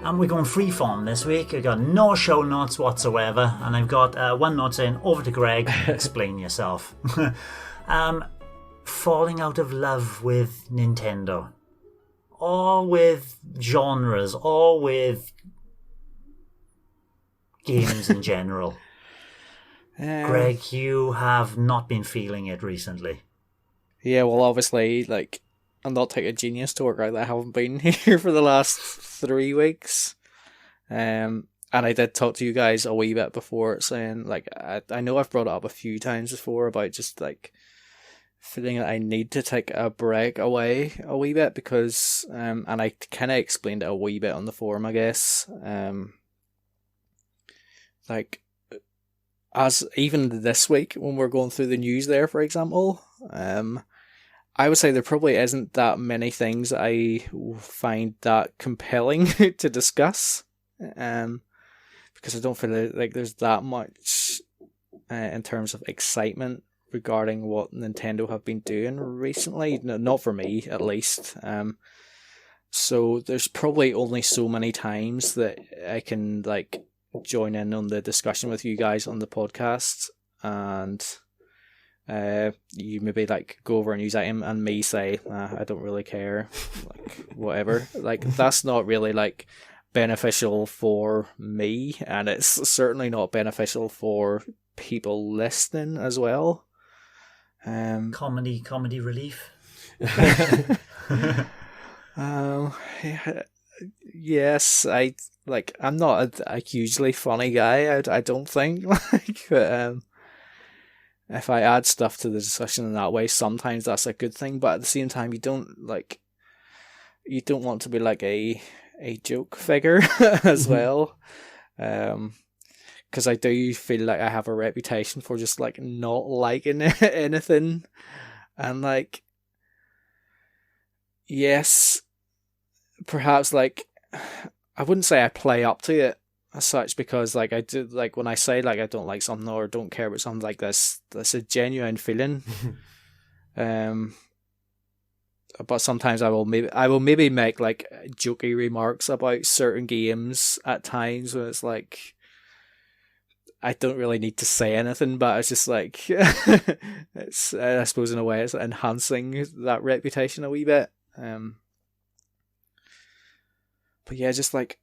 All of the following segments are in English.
And we're going freeform this week. I've got no show notes whatsoever, and I've got one note saying, over to Greg, explain yourself. Falling out of love with Nintendo, or with genres, or with games in general. Greg, you have not been feeling it recently. Yeah, well, obviously, like, I'm not taking a genius to work out that I haven't been here for the last 3 weeks. And I did talk to you guys a wee bit before, saying, like, I know I've brought it up a few times before about just, like, feeling that I need to take a break away a wee bit because, and I kind of explained it a wee bit on the forum, I guess. Like, as even this week when we're going through the news there, for example, I would say there probably isn't that many things that I find that compelling to discuss, because I don't feel like there's that much in terms of excitement regarding what Nintendo have been doing recently. No, not for me, at least. So there's probably only so many times that I can like join in on the discussion with you guys on the podcast, and you maybe like go over a news item and me say, I don't really care, like whatever. Like that's not really like beneficial for me, and it's certainly not beneficial for people listening as well. Comedy relief. Yes, I'm not a hugely funny guy. I don't think but if I add stuff to the discussion in that way, sometimes that's a good thing. But at the same time, you don't want to be like a joke figure as well. Because I do feel like I have a reputation for just like not liking anything, and like, yes, perhaps like I wouldn't say I play up to it as such, because like I do, like when I say like I don't like something or don't care about something like this, that's a genuine feeling. But sometimes I will maybe make like jokey remarks about certain games at times when it's like I don't really need to say anything, but it's just like it's I suppose in a way it's enhancing that reputation a wee bit. But yeah, just like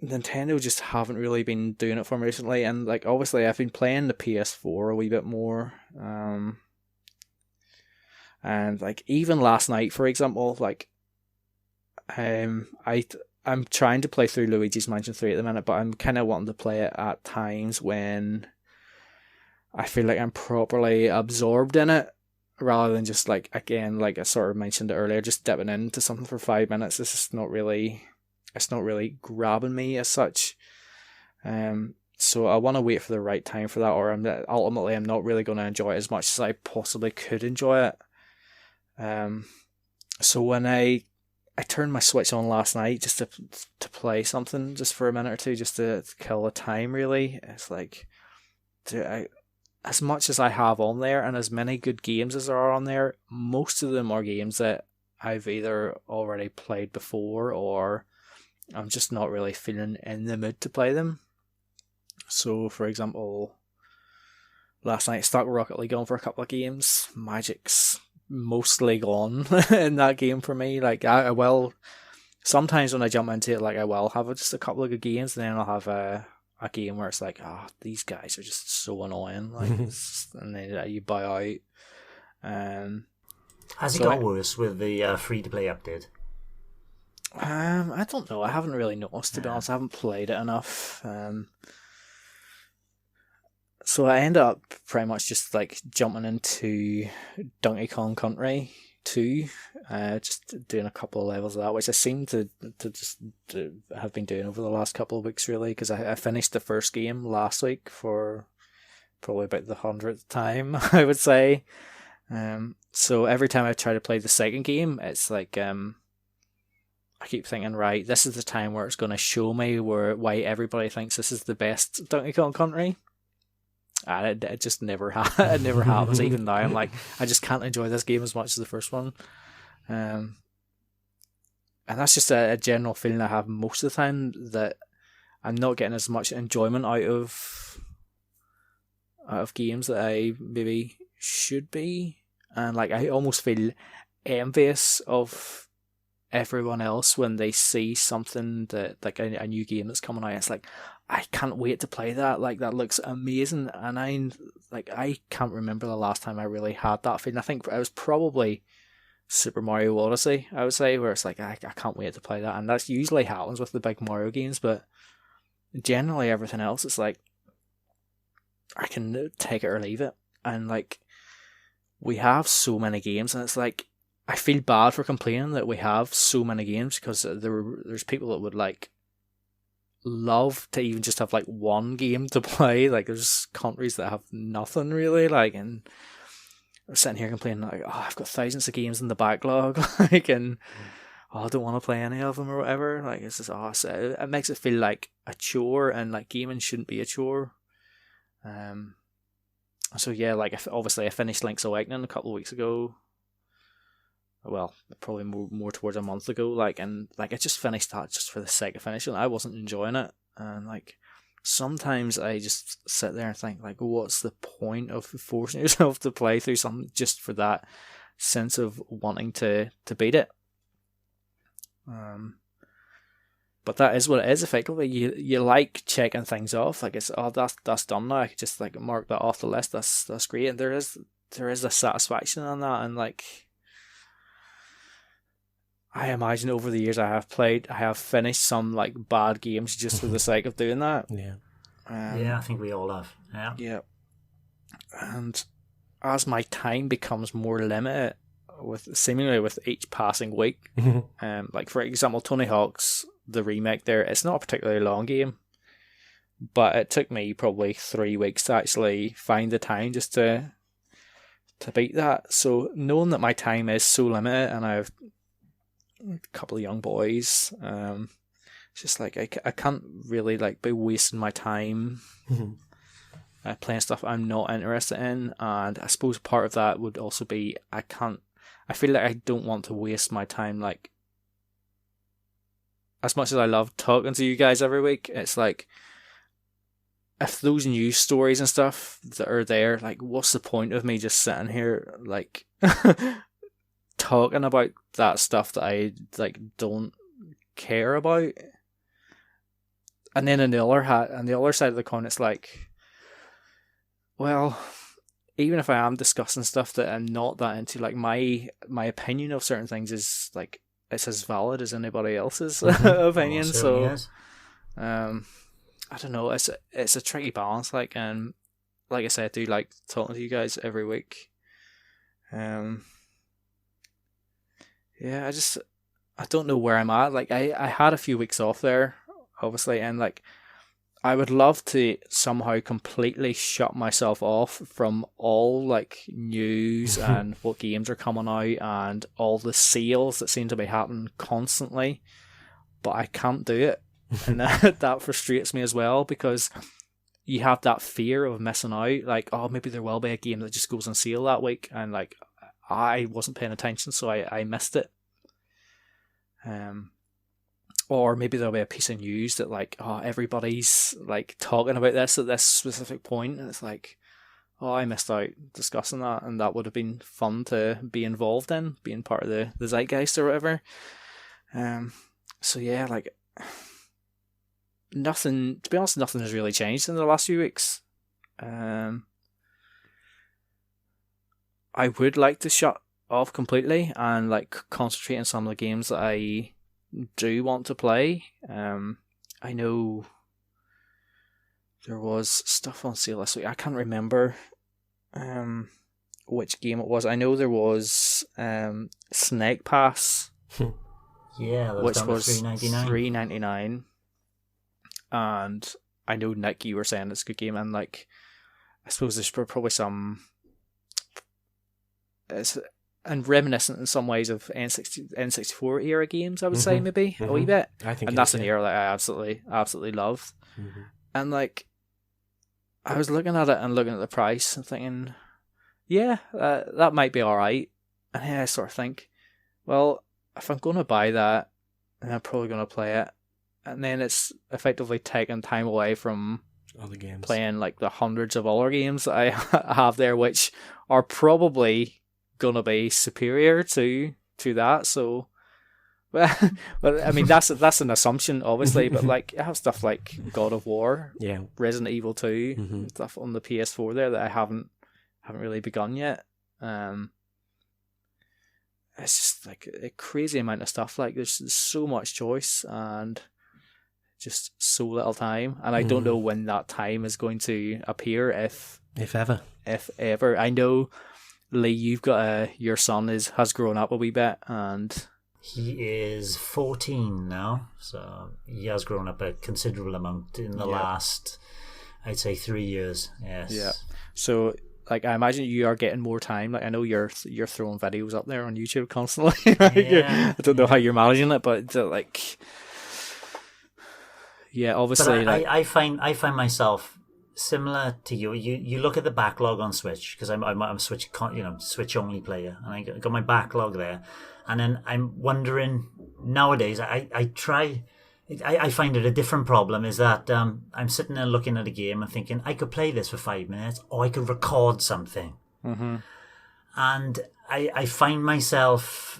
Nintendo just haven't really been doing it for me recently, and like obviously I've been playing the PS4 a wee bit more, and like even last night, for example, like I'm trying to play through Luigi's Mansion 3 at the minute, but I'm kind of wanting to play it at times when I feel like I'm properly absorbed in it, rather than just like, again, like I sort of mentioned it earlier, just dipping into something for 5 minutes. It's not really grabbing me as such. So I want to wait for the right time for that, or I'm not really going to enjoy it as much as I possibly could enjoy it. So when I turned my Switch on last night just to play something just for a minute or two, just to kill the time, really. It's like, as much as I have on there and as many good games as there are on there, most of them are games that I've either already played before or I'm just not really feeling in the mood to play them. So, for example, last night I stuck Rocket League on for a couple of games. Magic's mostly gone in that game for me. Like I will sometimes when I jump into it, like I will have just a couple of good games, and then I'll have a game where it's like, these guys are just so annoying, like, and then you buy out. Has it got worse with the free-to-play update? I don't know. I haven't really noticed, to be honest. I haven't played it enough. So I end up pretty much just like jumping into Donkey Kong Country 2, just doing a couple of levels of that, which I seem to have been doing over the last couple of weeks, really, because I finished the first game last week for probably about the 100th time, I would say. So every time I try to play the second game, it's like I keep thinking, right, this is the time where it's going to show me why everybody thinks this is the best Donkey Kong Country. And it just never it never happens. Even now, I'm like, I just can't enjoy this game as much as the first one. And that's just a general feeling I have most of the time, that I'm not getting as much enjoyment out of games that I maybe should be. And like, I almost feel envious of everyone else when they see something that, like a new game that's coming out. It's like, I can't wait to play that. Like, that looks amazing. And I can't remember the last time I really had that feeling. I think it was probably Super Mario Odyssey, I would say, where it's like, I can't wait to play that. And that usually happens with the big Mario games, but generally everything else, it's like, I can take it or leave it. And like, we have so many games, and it's like, I feel bad for complaining that we have so many games, because there's people that would like love to even just have like one game to play. Like, there's countries that have nothing really, like, and I'm sitting here complaining like, oh, I've got thousands of games in the backlog, like, and I don't want to play any of them or whatever. Like, it's just, so it makes it feel like a chore, and like, gaming shouldn't be a chore. So yeah, like, obviously I finished Link's Awakening a couple of weeks ago. Well, probably more towards a month ago. Like, and like, I just finished that just for the sake of finishing. I wasn't enjoying it, and like, sometimes I just sit there and think like, what's the point of forcing yourself to play through something just for that sense of wanting to beat it? But that is what it is, effectively. You like checking things off, like, it's, oh, that's done now, I could just like mark that off the list, that's great. And there is a satisfaction in that. And like, I imagine over the years I have finished some like bad games just for the sake of doing that. Yeah. I think we all have. Yeah. Yeah. And as my time becomes more limited, seemingly with each passing week, like for example, Tony Hawk's the remake there, it's not a particularly long game, but it took me probably 3 weeks to actually find the time just to beat that. So knowing that my time is so limited, and I have a couple of young boys, it's just like, I can't really like be wasting my time playing stuff I'm not interested in. And I suppose part of that would also be, I feel like I don't want to waste my time, like, as much as I love talking to you guys every week, it's like, if those news stories and stuff that are there, like, what's the point of me just sitting here like talking about that stuff that I like don't care about? And then on the other side of the coin, it's like, well, even if I am discussing stuff that I'm not that into, like, my opinion of certain things is like, it's as valid as anybody else's opinion. So I don't know, it's a tricky balance, like, and like I said, I do like talking to you guys every week. Yeah, I don't know where I'm at. Like, I had a few weeks off there, obviously, and like, I would love to somehow completely shut myself off from all like news and what games are coming out and all the sales that seem to be happening constantly, but I can't do it. And that frustrates me as well, because you have that fear of missing out. Like, oh, maybe there will be a game that just goes on sale that week, and like, I wasn't paying attention, so I missed it. Or maybe there'll be a piece of news that like, oh, everybody's like talking about this at this specific point, and it's like, oh, I missed out discussing that, and that would have been fun to be involved in, being part of the zeitgeist or whatever. So yeah, like, nothing, to be honest, nothing has really changed in the last few weeks. I would like to shut off completely and like concentrate on some of the games that I do want to play. I know there was stuff on sale this week. I can't remember which game it was. I know there was Snake Pass. Yeah, which was $3.99. And I know, Nick, you were saying it's a good game, and like, I suppose there's probably some, it's and reminiscent in some ways of N64 era games, I would say, maybe a wee bit. I think, and that's an era that I absolutely loved. And like, I was looking at it and looking at the price and thinking, yeah, that might be all right. And then I sort of think, well, if I'm going to buy that, I'm probably going to play it. And then it's effectively taking time away from other games, playing like the hundreds of other games that I have there, which are probably going to be superior to that. So, well, I mean, that's an assumption, obviously, but like I have stuff like God of War, Resident Evil 2, stuff on the PS4 there that I haven't really begun yet. It's just like a crazy amount of stuff. Like there's so much choice and just so little time, and I don't know when that time is going to appear, if ever. I know, Lee, you've got your son has grown up a wee bit, and he is 14 now, so he has grown up a considerable amount in the last, I'd say, 3 years. Yes. Yeah. So, like, I imagine you are getting more time. Like, I know you're throwing videos up there on YouTube constantly. I don't know how you're managing it, but like, obviously, but I find myself similar to you. You look at the backlog on Switch, because I'm Switch Switch only player, and I got my backlog there, and then I'm wondering nowadays. I find it a different problem is that I'm sitting there looking at a game and thinking I could play this for 5 minutes, or I could record something, and I find myself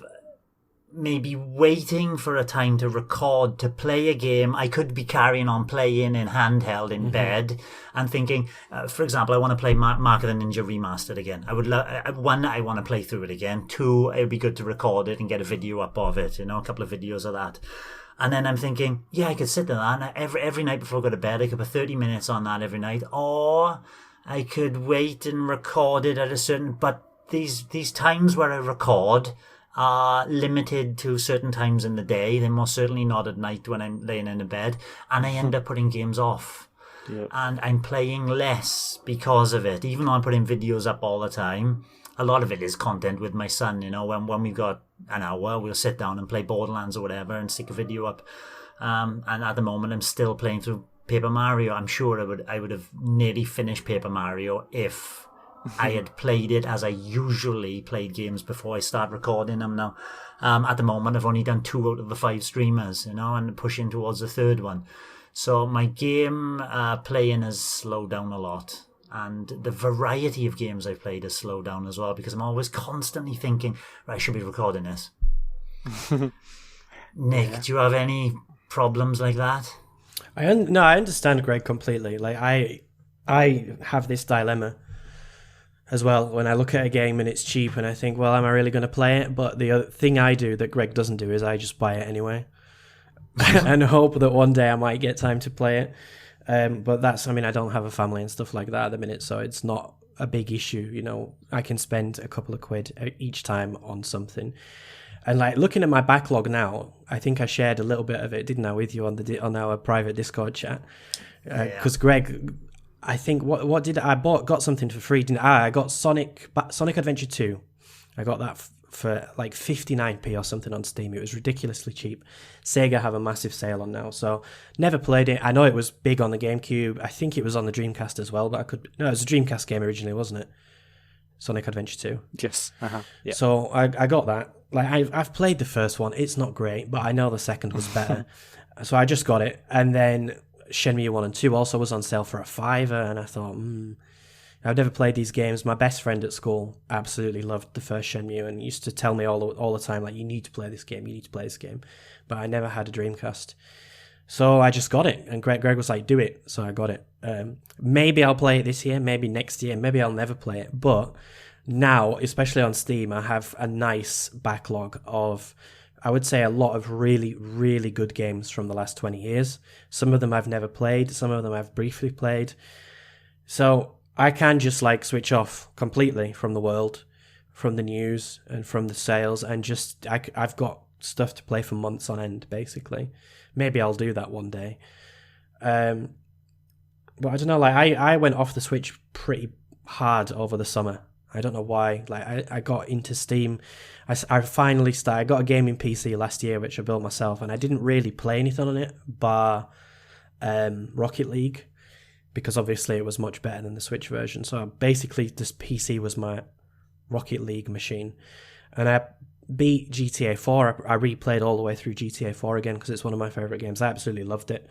maybe waiting for a time to record to play a game I could be carrying on playing in handheld in bed, and thinking, for example, I want to play Mark of the Ninja Remastered again. I would one, I want to play through it again. Two, it would be good to record it and get a video up of it, a couple of videos of that. And then I'm thinking, I could sit there and every night before I go to bed, I could put 30 minutes on that every night, or I could wait and record it at a certain. But these times where I record are limited to certain times in the day. They're most certainly not at night when I'm laying in a bed, and I end up putting games off. Yep. And I'm playing less because of it. Even though I'm putting videos up all the time, a lot of it is content with my son. When we've got an hour, we'll sit down and play Borderlands or whatever and stick a video up. And at the moment, I'm still playing through Paper Mario. I'm sure I would have nearly finished Paper Mario if I had played it as I usually played games before I start recording them now. At the moment, I've only done 2 out of the 5 streamers, and pushing towards the 3rd one. So my game playing has slowed down a lot. And the variety of games I've played has slowed down as well, because I'm always constantly thinking, right, I should be recording this. Nick, do you have any problems like that? No, I understand Greg completely. Like I have this dilemma as well when I look at a game and it's cheap and I think, well, am I really going to play it? But the other thing I do that Greg doesn't do is I just buy it anyway and hope that one day I might get time to play it. But I don't have a family and stuff like that at the minute, so it's not a big issue. I can spend a couple of quid each time on something. And like looking at my backlog now, I think I shared a little bit of it, didn't I, with you on our private Discord chat? Because Greg, I think what did I got something for free? Didn't I? I got Sonic Adventure 2. I got that for like 59p or something on Steam. It was ridiculously cheap. Sega have a massive sale on now, so never played it. I know it was big on the GameCube. I think it was on the Dreamcast as well, but it was a Dreamcast game originally, wasn't it? Sonic Adventure 2. Yes. Yeah. So I got that. Like I've played the first one. It's not great, but I know the second was better. So I just got it, and then Shenmue 1 and 2 also was on sale for $5, and I thought, I've never played these games. My best friend at school absolutely loved the first Shenmue and used to tell me all the time, like, you need to play this game. But I never had a Dreamcast. So I just got it, and Greg was like, do it. So I got it. Maybe I'll play it this year, maybe next year, maybe I'll never play it. But now, especially on Steam, I have a nice backlog of, I would say, a lot of really, really good games from the last 20 years. Some of them I've never played, some of them I've briefly played. So I can just like switch off completely from the world, from the news and from the sales, and just I've got stuff to play for months on end, basically. Maybe I'll do that one day. But I don't know, like I went off the Switch pretty hard over the summer. I don't know why. Like I got into Steam. I finally started. I got a gaming PC last year, which I built myself, and I didn't really play anything on it, bar Rocket League, because obviously it was much better than the Switch version. So basically, this PC was my Rocket League machine, and beat GTA 4. I replayed all the way through GTA 4 again because it's one of my favourite games. I absolutely loved it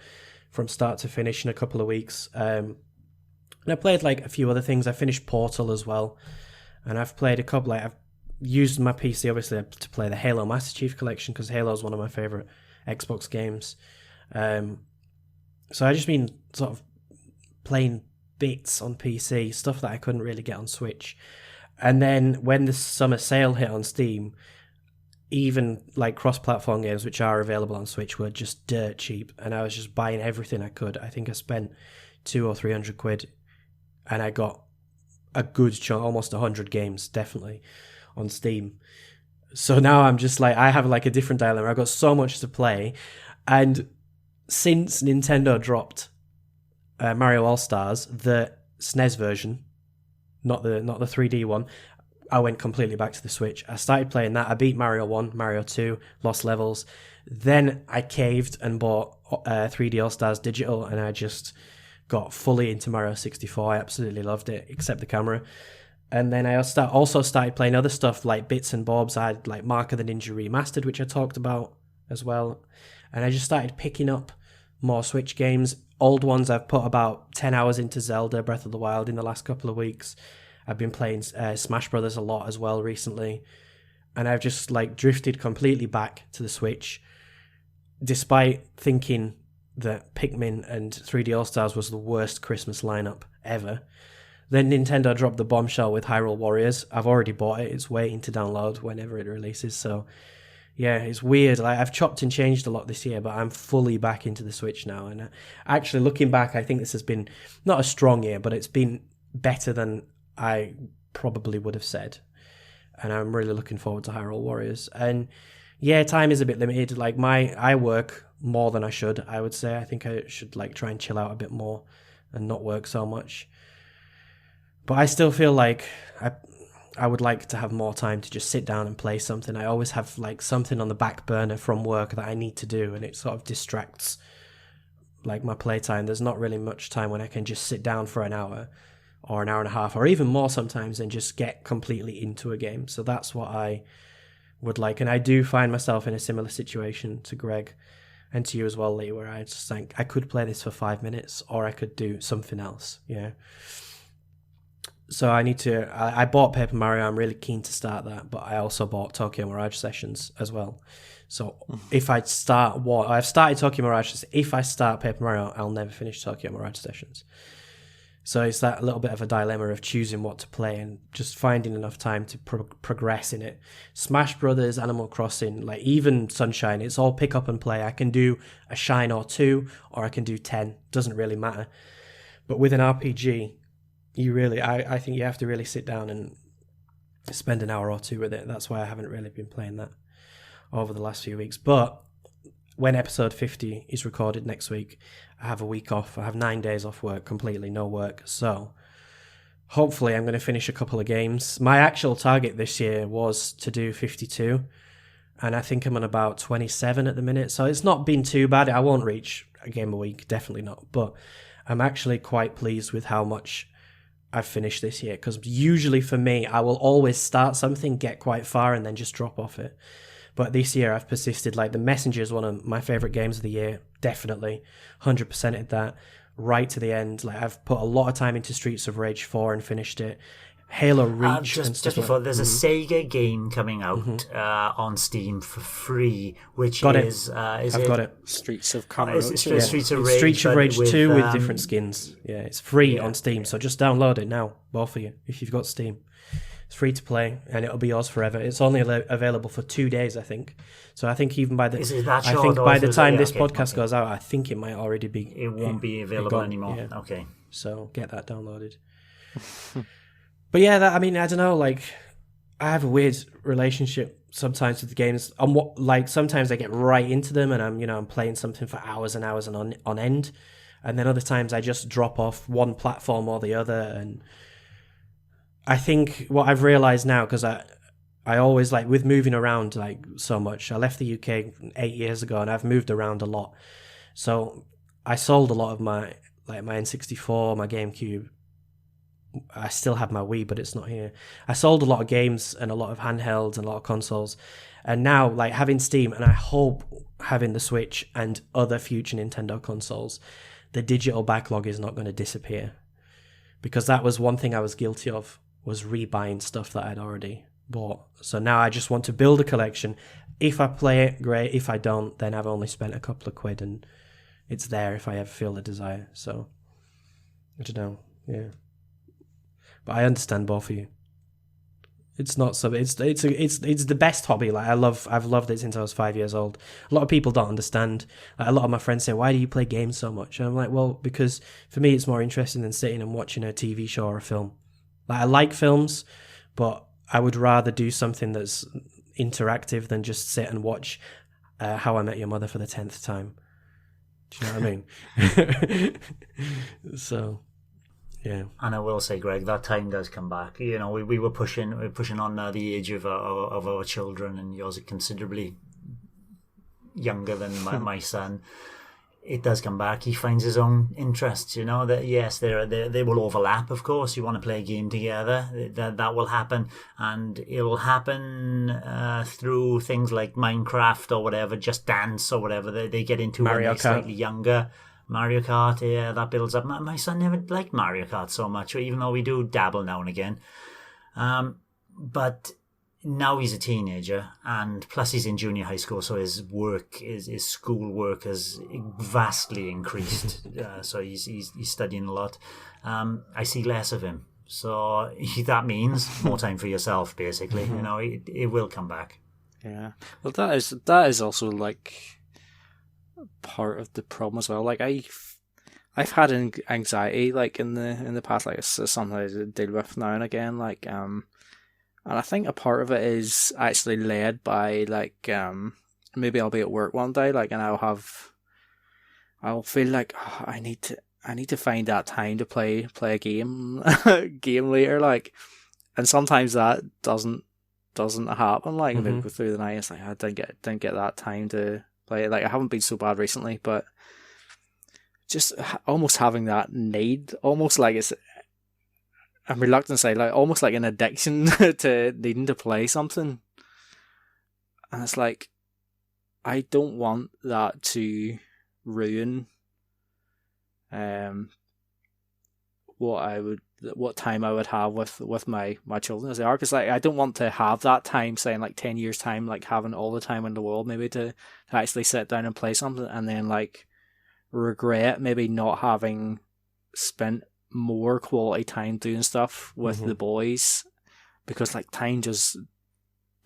from start to finish in a couple of weeks. And I played like a few other things. I finished Portal as well. And I've played a couple, like I've used my PC obviously to play the Halo Master Chief Collection because Halo is one of my favourite Xbox games. So I've just been sort of playing bits on PC, stuff that I couldn't really get on Switch. And then when the summer sale hit on Steam, even like cross-platform games which are available on Switch were just dirt cheap, and I was just buying everything I could. I think I spent 200 or 300 quid, and I got a good chunk, almost 100 games, definitely, on Steam. So now I'm just like, I have like a different dilemma. I've got so much to play, and since Nintendo dropped Mario All-Stars, the SNES version, not the 3D one, I went completely back to the Switch. I started playing that. I beat Mario 1, Mario 2, Lost Levels. Then I caved and bought 3D All-Stars Digital, and I just got fully into Mario 64. I absolutely loved it, except the camera. And then I also started playing other stuff like bits and bobs. I had like Mark of the Ninja Remastered, which I talked about as well. And I just started picking up more Switch games. Old ones, I've put about 10 hours into Zelda Breath of the Wild in the last couple of weeks. I've been playing Smash Brothers a lot as well recently. And I've just like drifted completely back to the Switch, despite thinking that Pikmin and 3D All-Stars was the worst Christmas lineup ever. Then Nintendo dropped the bombshell with Hyrule Warriors. I've already bought it. It's waiting to download whenever it releases. So yeah, it's weird. Like, I've chopped and changed a lot this year, but I'm fully back into the Switch now. And actually, looking back, I think this has been not a strong year, but it's been better than I probably would have said. And I'm really looking forward to Hyrule Warriors. And yeah, time is a bit limited. Like I work more than I should, I would say. I think I should like try and chill out a bit more and not work so much. But I still feel like I would like to have more time to just sit down and play something. I always have like something on the back burner from work that I need to do, and it sort of distracts like my playtime. There's not really much time when I can just sit down for an hour or an hour and a half or even more sometimes and just get completely into a game. So that's what I would like. And I do find myself in a similar situation to Greg and to you as well, Lee, where I just think I could play this for 5 minutes or I could do something else. Yeah. So I bought Paper Mario. I'm really keen to start that, but I also bought Tokyo Mirage Sessions as well. So if I've started Tokyo Mirage, if I start Paper Mario, I'll never finish Tokyo Mirage Sessions. So it's that little bit of a dilemma of choosing what to play and just finding enough time to progress in it. Smash Brothers, Animal Crossing, like even Sunshine, it's all pick up and play. I can do a shine or two, or I can do 10. Doesn't really matter. But with an RPG, I think you have to really sit down and spend an hour or two with it. That's why I haven't really been playing that over the last few weeks. But when episode 50 is recorded next week, I have a week off. I have 9 days off work, completely no work. So hopefully I'm going to finish a couple of games. My actual target this year was to do 52, and I think I'm on about 27 at the minute. So it's not been too bad. I won't reach a game a week, definitely not. But I'm actually quite pleased with how much I've finished this year, because usually for me, I will always start something, get quite far, and then just drop off it. But this year I've persisted. Like The Messenger is one of my favourite games of the year, definitely 100%ed that right to the end. Like I've put a lot of time into Streets of Rage 4 and finished it. Halo Reach and stuff. Just before, there's a Sega game coming out on Steam for free, which I've got it. Streets of Rage. Streets of Rage. Streets of Rage 2 with different skins. Yeah, it's free on Steam, so just download it now, both of you, if you've got Steam. It's free to play, and it'll be yours forever. It's only available for 2 days, I think. So I think even by the time this podcast goes out, I think it might already be. It won't be available anymore. Yeah. Okay. So get that downloaded. But yeah, I don't know. Like, I have a weird relationship sometimes with the games. Sometimes I get right into them, and I'm playing something for hours and hours and on end, and then other times I just drop off one platform or the other. And I think what I've realized now, because I always like with moving around like so much. I left the UK 8 years ago, and I've moved around a lot. So I sold a lot of my N64, my GameCube, I still have my Wii, but it's not here. I sold a lot of games and a lot of handhelds and a lot of consoles. And now, like, having Steam, and I hope having the Switch and other future Nintendo consoles, the digital backlog is not going to disappear. Because that was one thing I was guilty of, was rebuying stuff that I'd already bought. So now I just want to build a collection. If I play it, great. If I don't, then I've only spent a couple of quid and it's there if I ever feel the desire. So, I don't know. Yeah. But I understand both of you. It's not so. It's the best hobby. Like I've loved it since I was 5 years old. A lot of people don't understand. Like, a lot of my friends say, "Why do you play games so much?" And I'm like, well, because for me, it's more interesting than sitting and watching a TV show or a film. Like, I like films, but I would rather do something that's interactive than just sit and watch How I Met Your Mother for the 10th time. Do you know what I mean? So. Yeah, and I will say, Greg, that time does come back. You know, we were pushing on the age of our children, and yours are considerably younger than my son. It does come back. He finds his own interests. You know that yes, they will overlap. Of course, you want to play a game together. That will happen, and it will happen through things like Minecraft or whatever, Just Dance or whatever they get into when they're slightly younger. Mario Kart, yeah, that builds up. My son never liked Mario Kart so much, even though we do dabble now and again. But now he's a teenager, and plus he's in junior high school, so his school work has vastly increased. So he's studying a lot. I see less of him, so that means more time for yourself, basically. You know, it will come back. Yeah, well, that is also like part of the problem as well. Like I've had anxiety like in the past, like it's something I deal with now and again, like and I think a part of it is actually led by like maybe I'll be at work one day, like, and I'll feel like I need to find that time to play a game later, like, and sometimes that doesn't happen, like maybe through the night it's like I didn't get that time to play it. Like, I haven't been so bad recently, but just almost having that need, almost like I'm reluctant to say, like, almost like an addiction to needing to play something. And it's like, I don't want that to ruin what time I would have with my children as they are, because like I don't want to have that time, say in like 10 years time, like having all the time in the world maybe to actually sit down and play something, and then like regret maybe not having spent more quality time doing stuff with the boys, because like time does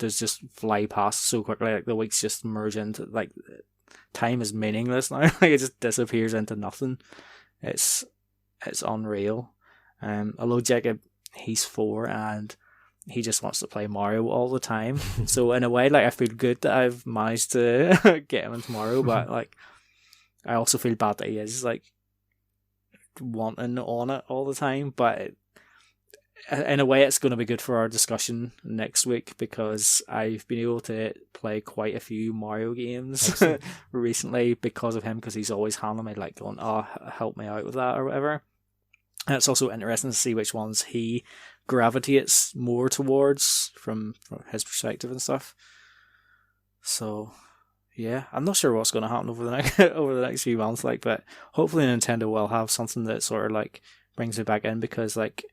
just fly past so quickly. Like the weeks just merge into, like, time is meaningless now. Like it just disappears into nothing. It's unreal. Although Jacob, he's 4 and he just wants to play Mario all the time. So in a way, like, I feel good that I've managed to get him into Mario, but like I also feel bad that he is like wanting on it all the time. But in a way, it's going to be good for our discussion next week, because I've been able to play quite a few Mario games recently because of him, because he's always handling me, like going, "Oh, help me out with that," or whatever. And it's also interesting to see which ones he gravitates more towards from his perspective and stuff. So yeah, I'm not sure what's going to happen over the next few months, like, but hopefully Nintendo will have something that sort of like brings me back in, because like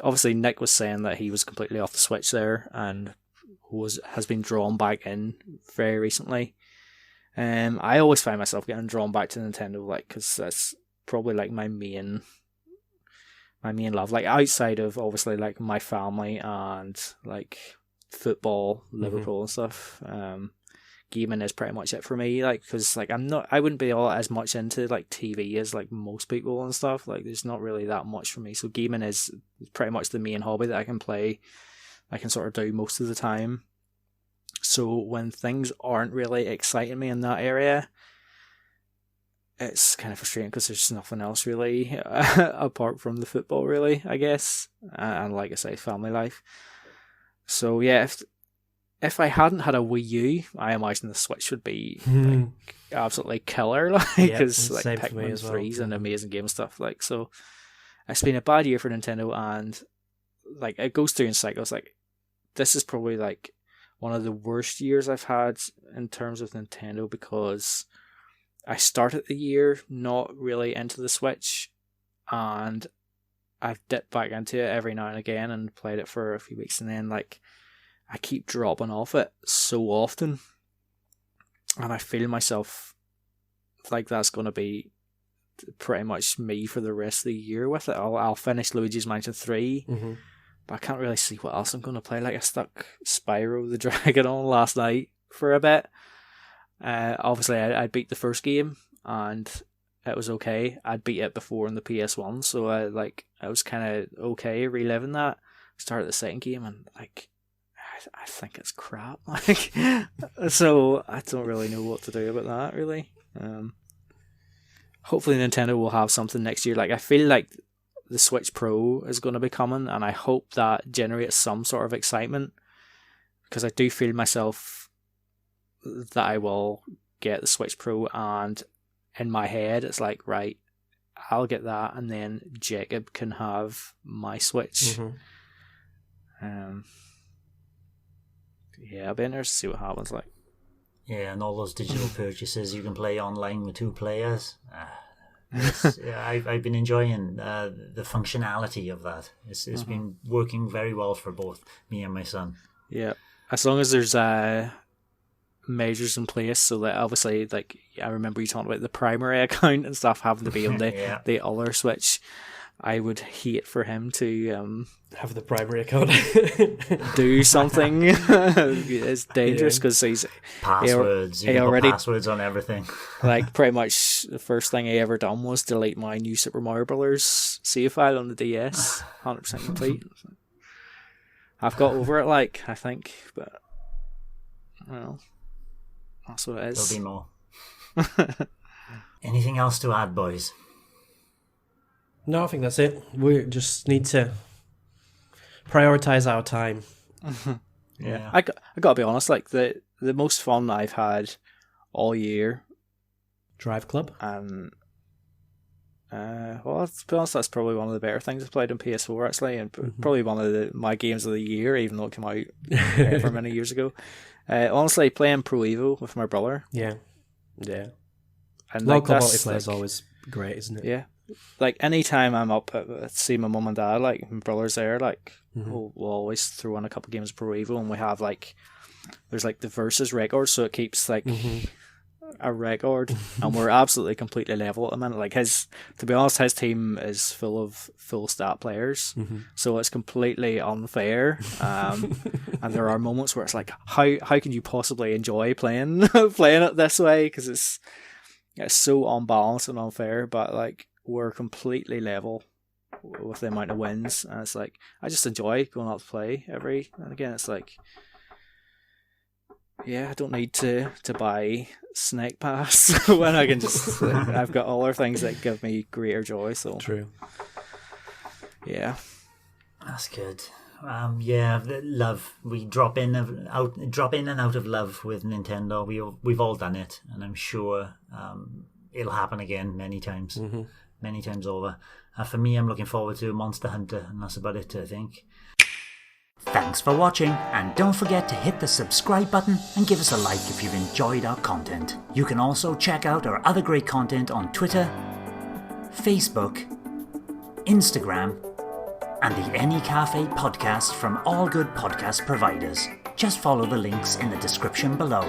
obviously Nick was saying that he was completely off the Switch there and has been drawn back in very recently. I always find myself getting drawn back to Nintendo, like, because that's probably like my main love, like outside of obviously like my family and like football, Liverpool and stuff. Gaming is pretty much it for me, like, because like I wouldn't be all as much into like TV as like most people and stuff. Like, there's not really that much for me, so gaming is pretty much the main hobby that I can sort of do most of the time. So when things aren't really exciting me in that area, it's kind of frustrating, because there's nothing else really apart from the football, really, I guess, and like I say, family life. So yeah, if I hadn't had a Wii U, I imagine the Switch would be like absolutely killer, like, because like Pikmin 3's an amazing game and stuff, like, so it's been a bad year for Nintendo, and like it goes through in cycles. Like this is probably like one of the worst years I've had in terms of Nintendo, because I started the year not really into the Switch, and I've dipped back into it every now and again and played it for a few weeks, and then like I keep dropping off it so often, and I feel myself like that's going to be pretty much me for the rest of the year with it. I'll finish Luigi's Mansion 3, but I can't really see what else I'm going to play. Like I stuck Spyro the Dragon on last night for a bit. Obviously I beat the first game and it was okay. I'd beat it before in the PS1, so I was kind of okay reliving that. Started the second game and like I think it's crap. Like, so I don't really know what to do about that really. Hopefully Nintendo will have something next year. Like I feel like the Switch Pro is going to be coming, and I hope that generates some sort of excitement, because I do feel myself that I will get the Switch Pro, and in my head it's like, right, I'll get that and then Jacob can have my Switch. Yeah, I'll be interested to see what happens. Like, yeah, and all those digital purchases you can play online with 2 players. I've been enjoying the functionality of that. It's been working very well for both me and my son. Yeah, as long as there's measures in place, so that obviously, like I remember you talking about the primary account and stuff having to be on the other Switch. I would hate for him to have the primary account do something. It's dangerous because he's passwords. He already passwords on everything. Like pretty much the first thing he ever done was delete my new Super Mario Brothers save file on the DS, 100% complete. I've got over it, like I think, but well, that's what it is. There'll be more. Anything else to add, boys? No, I think that's it. We just need to prioritize our time. Yeah, I got to be honest. Like the most fun I've had all year, Drive Club, and well, to be honest, that's probably one of the better things I've played on PS4 actually, and probably one of my games of the year, even though it came out for many years ago. Honestly, playing Pro Evo with my brother. Yeah. And local multiplayer is always great, isn't it? Yeah. Like anytime I'm up at see my mum and dad, like my brother's there, like we'll always throw on a couple games of Pro Evo, and we have like there's like the versus record, so it keeps like a record, and we're absolutely completely level at the minute. Like to be honest, his team is full of full stat players, so it's completely unfair. And there are moments where it's like, how can you possibly enjoy playing it this way? Because it's so unbalanced and unfair. But like we're completely level with the amount of wins, and it's like I just enjoy going out to play every and again. It's like, yeah, I don't need to buy Snake Pass when I can just I've got other things that give me greater joy. So true. Yeah, that's good. The love, we drop in and out of love with Nintendo. We've all done it, and I'm sure it'll happen again many times over. For me, I'm looking forward to Monster Hunter, and that's about it, I think. Thanks for watching, and don't forget to hit the subscribe button and give us a like if you've enjoyed our content. You can also check out our other great content on Twitter, Facebook, Instagram, and the N-E Café podcast from all good podcast providers. Just follow the links in the description below.